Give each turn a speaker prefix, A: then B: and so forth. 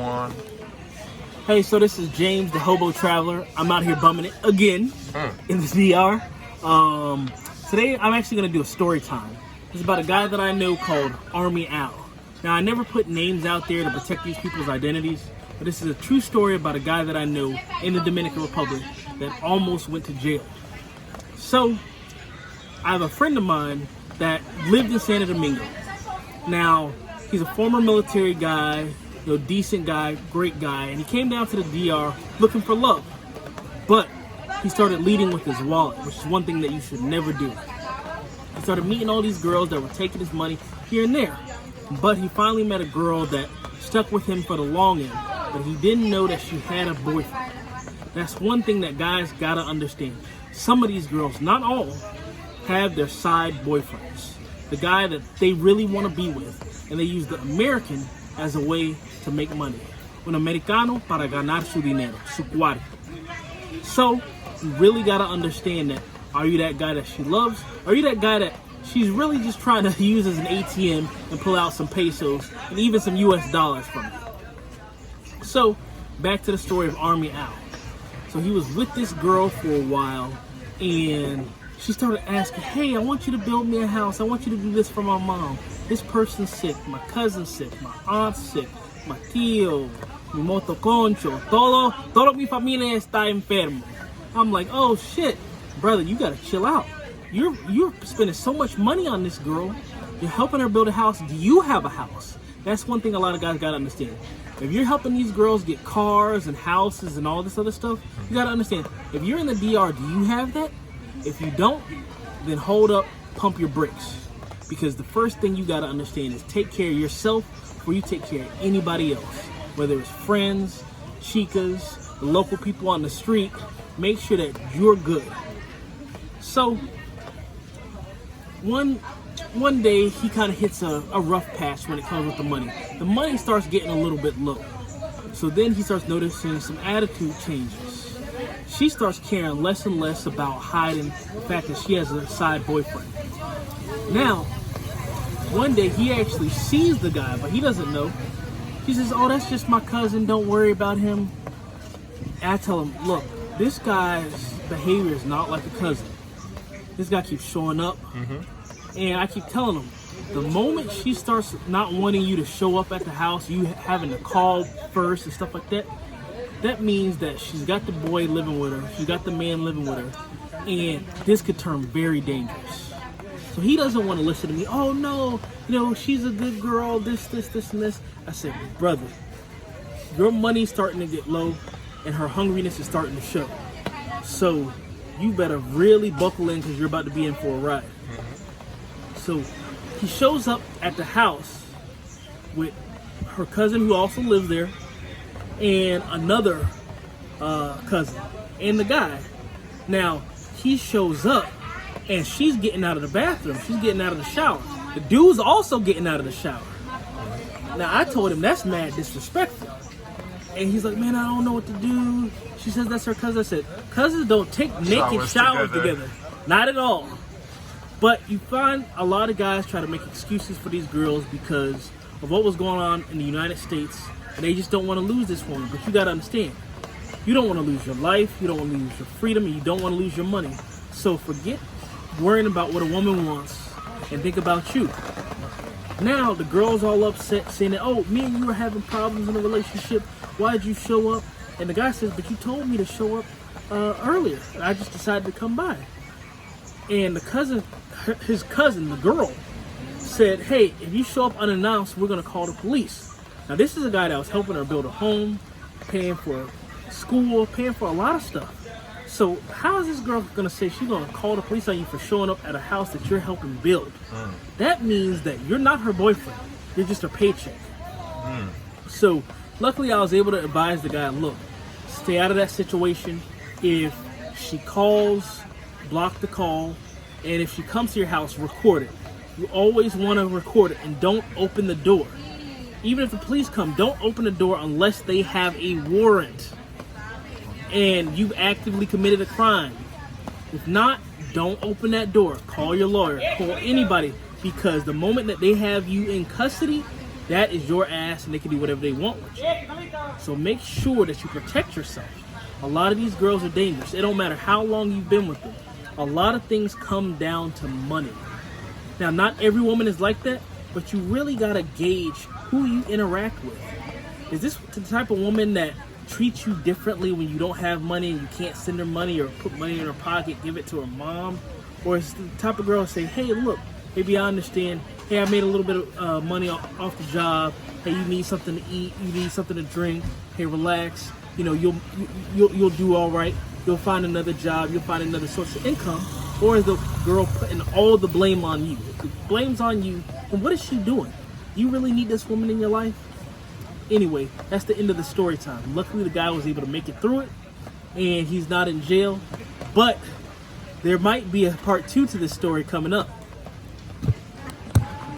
A: One.
B: Hey, so this is James, the Hobo Traveler. I'm out here bumming it again in the DR. Today, I'm actually going to do a story time. It's about a guy that I know called Army Al. Now, I never put names out there to protect these people's identities, but this is a true story about a guy that I know in the Dominican Republic that almost went to jail. So, I have a friend of mine that lived in Santo Domingo. Now, he's a former military guy, decent guy, great guy, and he came down to the DR looking for love. But he started leading with his wallet, which is one thing that you should never do. He started meeting all these girls that were taking his money here and there. But he finally met a girl that stuck with him for the long end, but he didn't know that she had a boyfriend. That's one thing that guys gotta understand. Some of these girls, not all, have their side boyfriends. The guy that they really want to be with, and they use the American as a way to make money. Un americano para ganar su dinero, su cuarto. So, you really gotta understand that. Are you that guy that she loves? Are you that guy that she's really just trying to use as an ATM and pull out some pesos and even some US dollars from you? So, back to the story of Army Al. So he was with this girl for a while, and she started asking, hey, I want you to build me a house. I want you to do this for my mom. This person's sick, my cousin's sick, my aunt's sick, my tío, mi motoconcho, todo mi familia está enfermo. I'm like, oh shit, brother, you gotta chill out. You're spending so much money on this girl. You're helping her build a house. Do you have a house? That's one thing a lot of guys gotta understand. If you're helping these girls get cars and houses and all this other stuff, you gotta understand, if you're in the DR, do you have that? If you don't, then hold up, pump your brakes. Because the first thing you gotta understand is take care of yourself before you take care of anybody else. Whether it's friends, chicas, the local people on the street, make sure that you're good. So, one day he kind of hits a rough patch when it comes with the money. The money starts getting a little bit low. So then he starts noticing some attitude changes. She starts caring less and less about hiding the fact that she has a side boyfriend. Now, one day he actually sees the guy, but he doesn't know. He says, oh, that's just my cousin, don't worry about him. And I tell him, look, this guy's behavior is not like a cousin. This guy keeps showing up. And I keep telling him, the moment she starts not wanting you to show up at the house, you having to call first and stuff like that, that means that she's got the boy living with her, she's got the man living with her, and this could turn very dangerous. So he doesn't want to listen to me. Oh no, she's a good girl, this, and this. I said, brother, your money's starting to get low, and her hungriness is starting to show. So you better really buckle in because you're about to be in for a ride. So he shows up at the house with her cousin who also lives there, and another cousin, and the guy. Now, he shows up, and she's getting out of the bathroom. She's getting out of the shower. The dude's also getting out of the shower. Now, I told him that's mad disrespectful. And he's like, man, I don't know what to do. She says that's her cousin. I said, cousins don't take naked showers together. Not at all. But you find a lot of guys try to make excuses for these girls because of what was going on in the United States. And they just don't want to lose this woman. But you got to understand, you don't want to lose your life, you don't want to lose your freedom, and you don't want to lose your money. So forget worrying about what a woman wants and think about you. Now the girl's all upset saying that, oh, me and you are having problems in the relationship. Why did you show up? And the guy says, but you told me to show up earlier. And I just decided to come by. And the cousin, his cousin, the girl, said, hey, if you show up unannounced, we're going to call the police. Now, this is a guy that was helping her build a home, paying for school, paying for a lot of stuff. So how is this girl going to say she's going to call the police on you for showing up at a house that you're helping build? That means that you're not her boyfriend. You're just her paycheck. So luckily, I was able to advise the guy, look, stay out of that situation. If she calls, block the call. And if she comes to your house, record it. You always want to record it and don't open the door. Even if the police come, don't open the door unless they have a warrant and you've actively committed a crime. If not, don't open that door. Call your lawyer, call anybody, because the moment that they have you in custody, That is your ass, and they can do whatever they want with you. So make sure that you protect yourself. A lot of these girls are dangerous. It don't matter how long you've been with them. A lot of things come down to money. Now, not every woman is like that, but you really gotta gauge who you interact with. Is this the type of woman that treats you differently when you don't have money and you can't send her money or put money in her pocket, give it to her mom? Or is the type of girl to say, hey, look, maybe I understand. Hey, I made a little bit of money off the job. Hey, you need something to eat. You need something to drink. Hey, relax. You know, you'll do all right. You'll find another job. You'll find another source of income. Or is the girl putting all the blame on you? If the blame's on you, then what is she doing? You really need this woman in your life? Anyway, that's the end of the story time. Luckily, the guy was able to make it through it, and he's not in jail. But there might be a part 2 to this story coming up.